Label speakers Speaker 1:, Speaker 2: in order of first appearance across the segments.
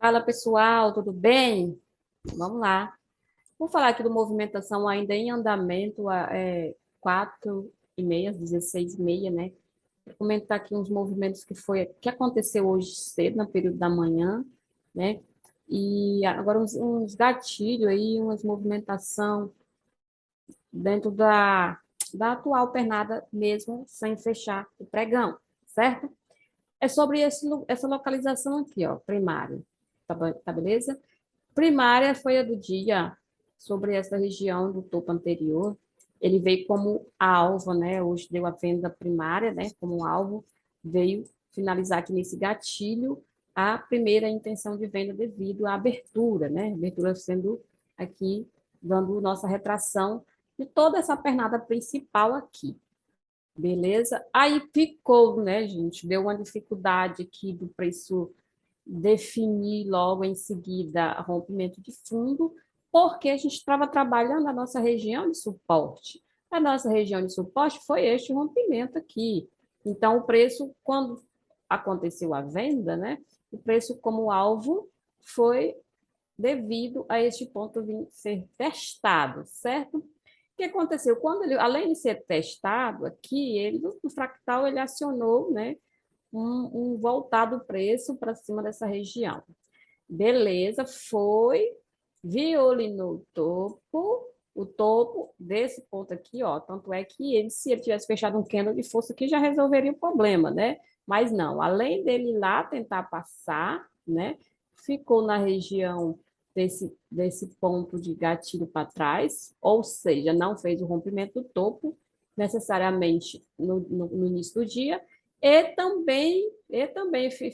Speaker 1: Fala pessoal, tudo bem? Vamos lá. Vou falar aqui do movimentação ainda em andamento, 4h30, 16h30, né? Vou comentar aqui uns movimentos que aconteceu hoje cedo, no período da manhã, né? E agora uns gatilhos aí, umas movimentação dentro da atual pernada mesmo, sem fechar o pregão, certo? É sobre essa localização aqui, ó, primário. Tá beleza? Primária foi a do dia sobre essa região do topo anterior. Ele veio como alvo, né? Hoje deu a venda primária, né? Como alvo, veio finalizar aqui nesse gatilho a primeira intenção de venda devido à abertura, né? Abertura sendo aqui, dando nossa retração de toda essa pernada principal aqui. Beleza? Aí ficou, né, gente? Deu uma dificuldade aqui do preço definir logo em seguida rompimento de fundo, porque a gente estava trabalhando a nossa região de suporte. A nossa região de suporte foi este rompimento aqui. Então, o preço, quando aconteceu a venda, né, o preço como alvo foi devido a este ponto vir ser testado, certo? O que aconteceu? Quando ele, além de ser testado aqui, ele no fractal ele acionou, né, um voltado preço para cima dessa região. Beleza, foi, viu ali no topo, o topo desse ponto aqui, ó. Tanto é que ele, se ele tivesse fechado um candle de força aqui, já resolveria o problema, né? Mas não, além dele ir lá tentar passar, né? Ficou na região desse ponto de gatilho para trás, ou seja, não fez o rompimento do topo necessariamente no início do dia, e também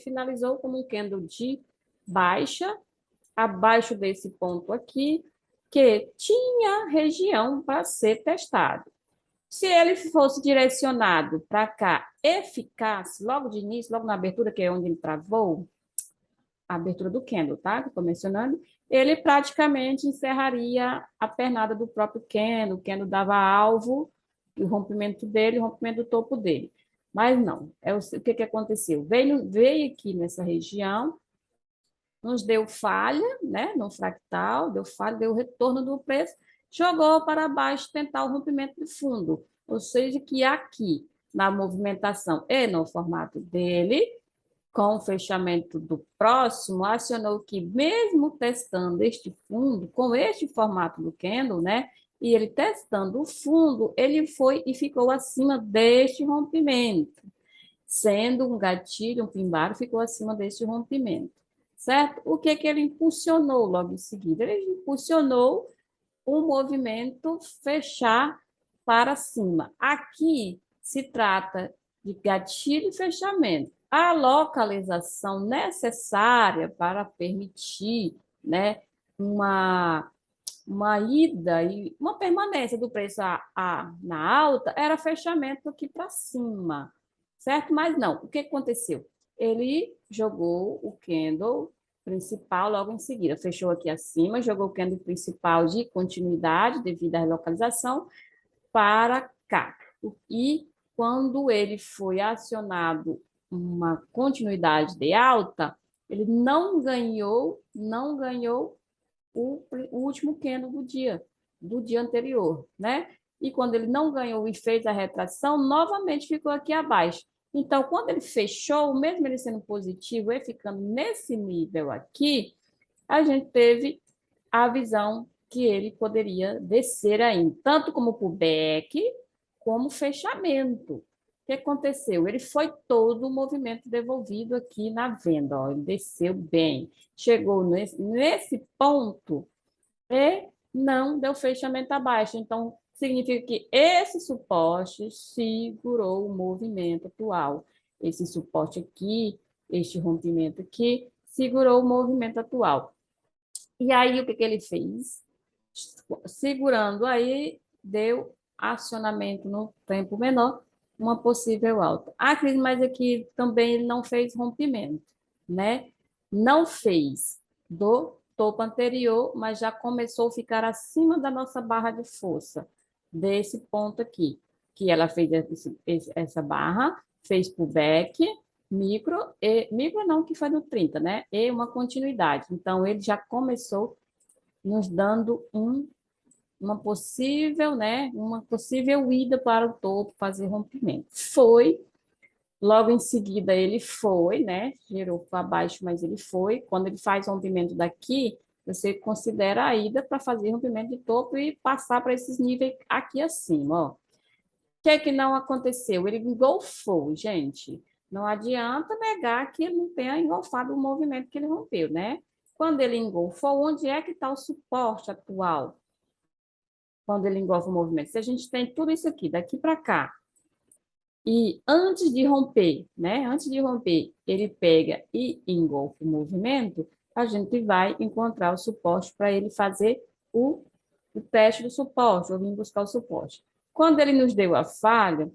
Speaker 1: finalizou como um candle de baixa, abaixo desse ponto aqui, que tinha região para ser testado. Se ele fosse direcionado para cá e ficasse logo de início, logo na abertura, que é onde ele travou, a abertura do candle, tá? Que estou mencionando, ele praticamente encerraria a pernada do próprio candle, o candle dava alvo, o rompimento dele, o rompimento do topo dele. Mas não, o que aconteceu? Veio aqui nessa região, nos deu falha, né, no fractal, deu falha, deu retorno do preço, jogou para baixo tentar o rompimento de fundo. Ou seja, que aqui, na movimentação e no formato dele, com o fechamento do próximo, acionou que, mesmo testando este fundo, com este formato do candle, né, e ele testando o fundo, ele foi e ficou acima deste rompimento, sendo um gatilho, um pimbar, ficou acima deste rompimento, certo? O que ele impulsionou logo em seguida? Ele impulsionou o movimento fechar para cima. Aqui se trata de gatilho e fechamento. A localização necessária para permitir, né, uma ida e uma permanência do preço na alta era fechamento aqui para cima, certo? Mas não, o que aconteceu? Ele jogou o candle principal logo em seguida, fechou aqui acima, jogou o candle principal de continuidade devido à relocalização para cá. E quando ele foi acionado uma continuidade de alta, ele não ganhou o último candle do dia anterior, né? E quando ele não ganhou e fez a retração, novamente ficou aqui abaixo. Então, quando ele fechou, mesmo ele sendo positivo e ficando nesse nível aqui, a gente teve a visão que ele poderia descer ainda, tanto como pullback, como fechamento. O que aconteceu? Ele foi todo o movimento devolvido aqui na venda, ó, ele desceu bem, chegou nesse ponto e não deu fechamento abaixo. Então, significa que esse suporte segurou o movimento atual. Esse suporte aqui, este rompimento aqui, segurou o movimento atual. E aí, o que ele fez? Segurando aí, deu acionamento no tempo menor, uma possível alta. Ah, Cris, mas aqui também ele não fez rompimento, né? Não fez do topo anterior, mas já começou a ficar acima da nossa barra de força, desse ponto aqui, que ela fez essa barra, fez pullback, micro não, que foi no 30, né? E uma continuidade. Então, ele já começou nos dando uma possível, né? Uma possível ida para o topo, fazer rompimento. Foi, logo em seguida ele foi, né? Girou para baixo, mas ele foi. Quando ele faz rompimento daqui, você considera a ida para fazer rompimento de topo e passar para esses níveis aqui acima, ó. O que é que não aconteceu? Ele engolfou, gente. Não adianta negar que ele não tenha engolfado o movimento que ele rompeu, né? Quando ele engolfou, onde é que está o suporte atual? Quando ele engolfa o movimento. Se a gente tem tudo isso aqui, daqui para cá, e antes de romper, né? Antes de romper, ele pega e engolfa o movimento, a gente vai encontrar o suporte para ele fazer o teste do suporte, ou vir buscar o suporte. Quando ele nos deu a falha,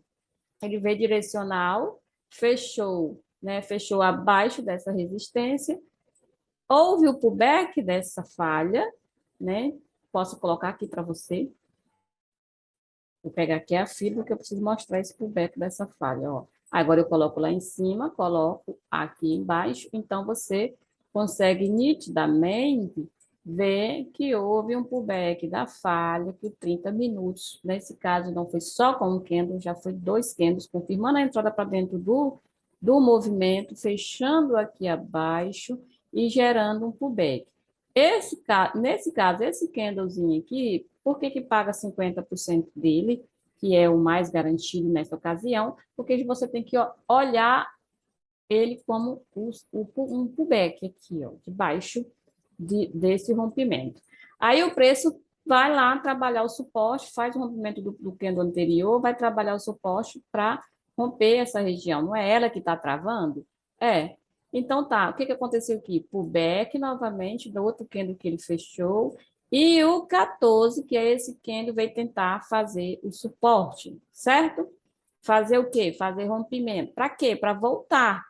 Speaker 1: ele veio direcional, fechou, né? Fechou abaixo dessa resistência, houve o pullback dessa falha, né? Posso colocar aqui para você. Vou pegar aqui a fibra que eu preciso mostrar esse pullback dessa falha, ó. Agora eu coloco lá em cima, coloco aqui embaixo, então você consegue nitidamente ver que houve um pullback da falha por 30 minutos. Nesse caso, não foi só com um candle, já foi dois candles, confirmando a entrada para dentro do movimento, fechando aqui abaixo e gerando um pullback. Nesse caso, esse candlezinho aqui, por que que paga 50% dele, que é o mais garantido nessa ocasião? Porque você tem que olhar ele como um pullback aqui, ó, debaixo desse rompimento. Aí o preço vai lá trabalhar o suporte, faz o rompimento do candle anterior, vai trabalhar o suporte para romper essa região. Não é ela que está travando? É. Então tá, o que que aconteceu aqui? Pullback novamente do outro candle que ele fechou, e o 14, que é esse candle, veio tentar fazer o suporte, certo? Fazer o quê? Fazer rompimento. Para quê? Para voltar.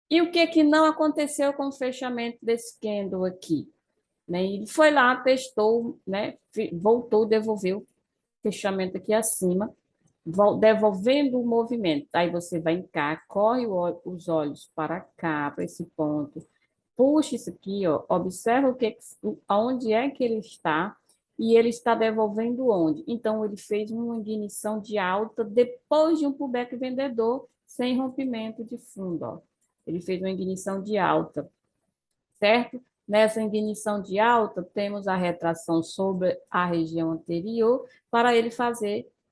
Speaker 1: E o que que não aconteceu com o fechamento desse candle aqui? Né? Ele foi lá, testou, né? Voltou, devolveu o fechamento aqui acima, devolvendo o movimento. Aí você vai cá, corre os olhos para cá, para esse ponto, puxa isso aqui, ó, observa aonde é que ele está, e ele está devolvendo onde. Então, ele fez uma ignição de alta depois de um pullback vendedor, sem rompimento de fundo, ó. Ele fez uma ignição de alta, certo? Nessa ignição de alta, temos a retração sobre a região anterior, para ele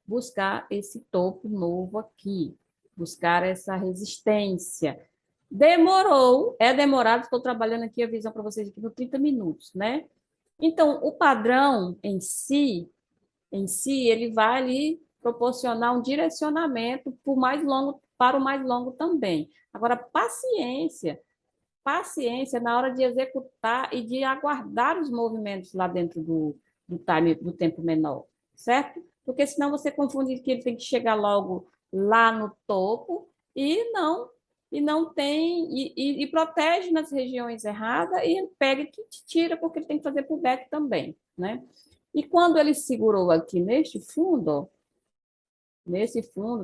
Speaker 1: buscar esse topo novo aqui, buscar essa resistência. Demorou, é demorado, estou trabalhando aqui a visão para vocês aqui por 30 minutos, né? Então, o padrão em si, ele vai ali proporcionar um direcionamento para o mais longo também. Agora, paciência na hora de executar e de aguardar os movimentos lá dentro do tempo menor, certo? Porque senão você confunde que ele tem que chegar logo lá no topo e não tem e protege nas regiões erradas e pega e te tira porque ele tem que fazer pullback também, né? E quando ele segurou aqui nesse fundo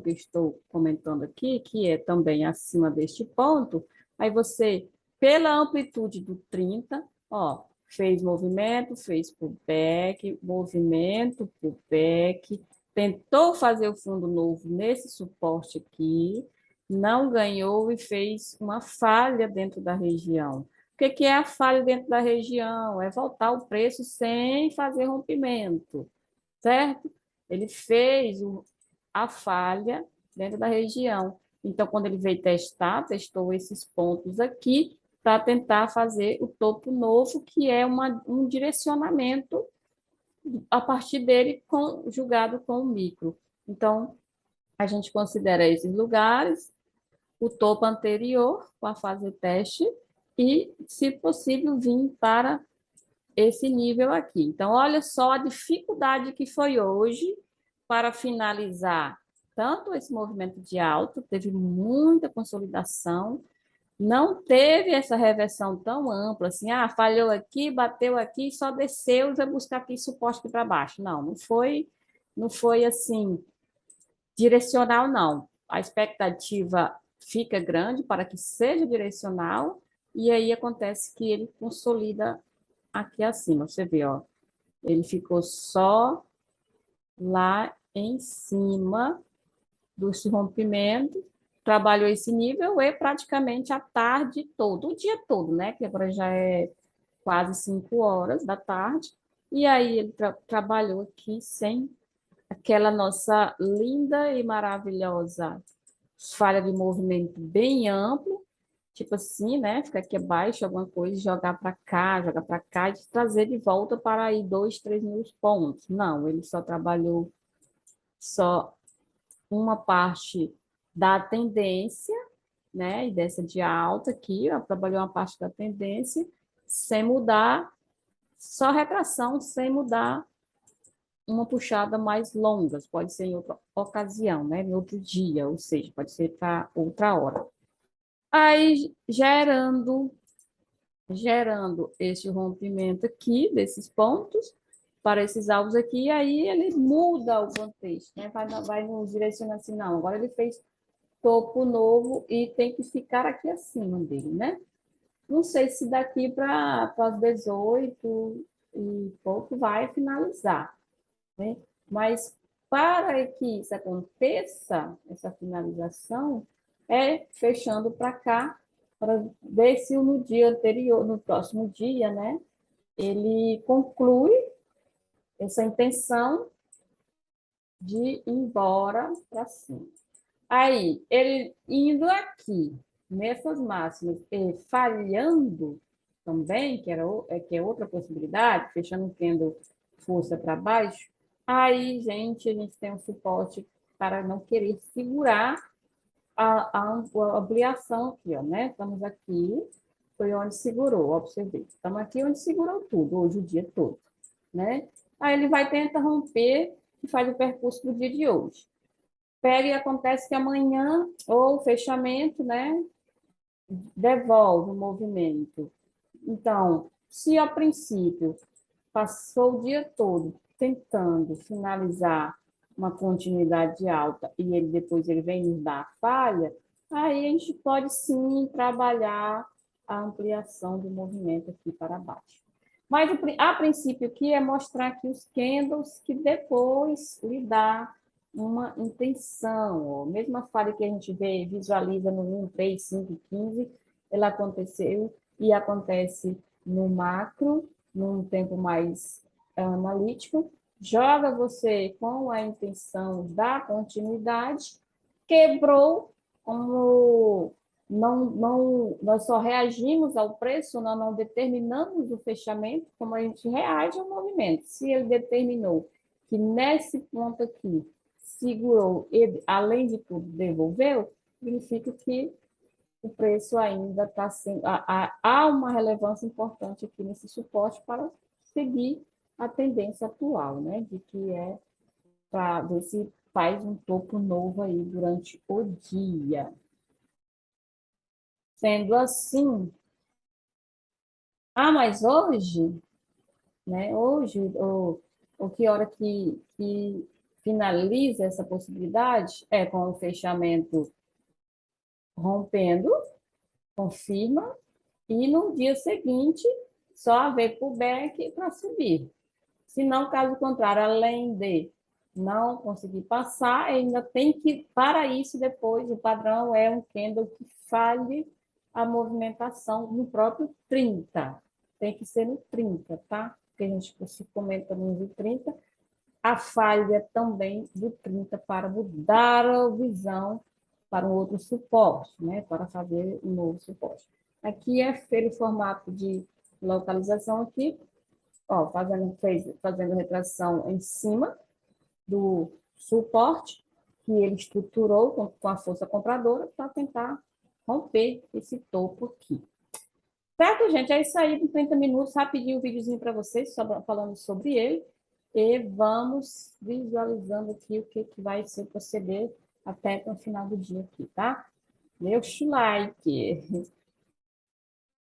Speaker 1: que estou comentando aqui, que é também acima deste ponto, aí você, pela amplitude do 30, ó, fez movimento, fez pullback, movimento, pullback, tentou fazer o fundo novo nesse suporte aqui, não ganhou e fez uma falha dentro da região. O que é a falha dentro da região? É voltar o preço sem fazer rompimento, certo? Ele fez a falha dentro da região. Então, quando ele veio testou esses pontos aqui para tentar fazer o topo novo, que é um direcionamento a partir dele conjugado com o micro. Então, a gente considera esses lugares, o topo anterior, para fazer teste, e, se possível, vir para esse nível aqui. Então, olha só a dificuldade que foi hoje para finalizar tanto esse movimento de alta, teve muita consolidação, não teve essa reversão tão ampla, assim, falhou aqui, bateu aqui, só desceu e vai buscar aqui suporte aqui para baixo. Não foi assim, direcional, não. A expectativa fica grande para que seja direcional, e aí acontece que ele consolida aqui acima. Você vê, ó, ele ficou só lá em cima do rompimento, trabalhou esse nível e praticamente a tarde toda, o dia todo, né? Que agora já é quase 5 horas da tarde, e aí ele trabalhou aqui sem aquela nossa linda e maravilhosa falha de movimento bem amplo, tipo assim, né? Ficar aqui abaixo, alguma coisa, jogar para cá e trazer de volta para aí 2, 3 mil pontos. Não, ele só trabalhou só uma parte da tendência, né? E dessa de alta aqui, ó, trabalhou uma parte da tendência, sem mudar, só retração, sem mudar uma puxada mais longa, pode ser em outra ocasião, né? Em outro dia, ou seja, pode ser para outra hora. Aí, gerando esse rompimento aqui, desses pontos, para esses alvos aqui, aí ele muda o contexto, né? Vai nos direcionando assim, não, agora ele fez topo novo e tem que ficar aqui acima dele, né? Não sei se daqui para as 18 e pouco vai finalizar, né? Mas para que isso aconteça, essa finalização, é fechando para cá, para ver se no dia anterior, no próximo dia, né, ele conclui essa intenção de ir embora para cima. Aí, ele indo aqui, nessas máximas, e falhando também, que é outra possibilidade, fechando o candle força para baixo, aí, gente, a gente tem um suporte para não querer segurar a ampliação aqui, ó, né? Estamos aqui, foi onde segurou, observei. Estamos aqui onde segurou tudo, hoje o dia todo, né? Aí ele vai tentar romper e faz o percurso do dia de hoje. Pega e acontece que amanhã, ou fechamento, né, devolve o movimento. Então, se a princípio passou o dia todo tentando finalizar uma continuidade alta e ele depois ele vem nos dar a falha, aí a gente pode sim trabalhar a ampliação do movimento aqui para baixo. Mas a princípio aqui é mostrar aqui os candles que depois lhe dá uma intenção. A mesma falha que a gente vê, visualiza no 1, 3, 5, 15, ela aconteceu e acontece no macro, num tempo mais analítico, joga você com a intenção da continuidade, quebrou, como nós só reagimos ao preço, nós não determinamos o fechamento, como a gente reage ao movimento. Se ele determinou que nesse ponto aqui segurou e, além de tudo, devolveu, significa que o preço ainda está sendo. Há uma relevância importante aqui nesse suporte para seguir a tendência atual, né? De que é para ver se faz um topo novo aí durante o dia. Sendo assim, mas hoje, né? Hoje, o que hora que finaliza essa possibilidade é com o fechamento rompendo, confirma, e no dia seguinte só haver pullback para subir. Se não, caso contrário, além de não conseguir passar, ainda tem que, para isso, depois, o padrão é um candle que falhe a movimentação no próprio 30. Tem que ser no 30, tá? Porque a gente se comenta no 30, a falha também do 30 para mudar a visão para um outro suporte, né? Para fazer um novo suporte. Aqui é o formato de localização aqui, ó, fazendo retração em cima do suporte que ele estruturou com a força compradora para tentar romper esse topo aqui. Certo, gente? É isso aí, em 30 minutos, rapidinho um videozinho para vocês, falando sobre ele, e vamos visualizando aqui o que vai ser proceder até o final do dia aqui, tá? Deixa o like.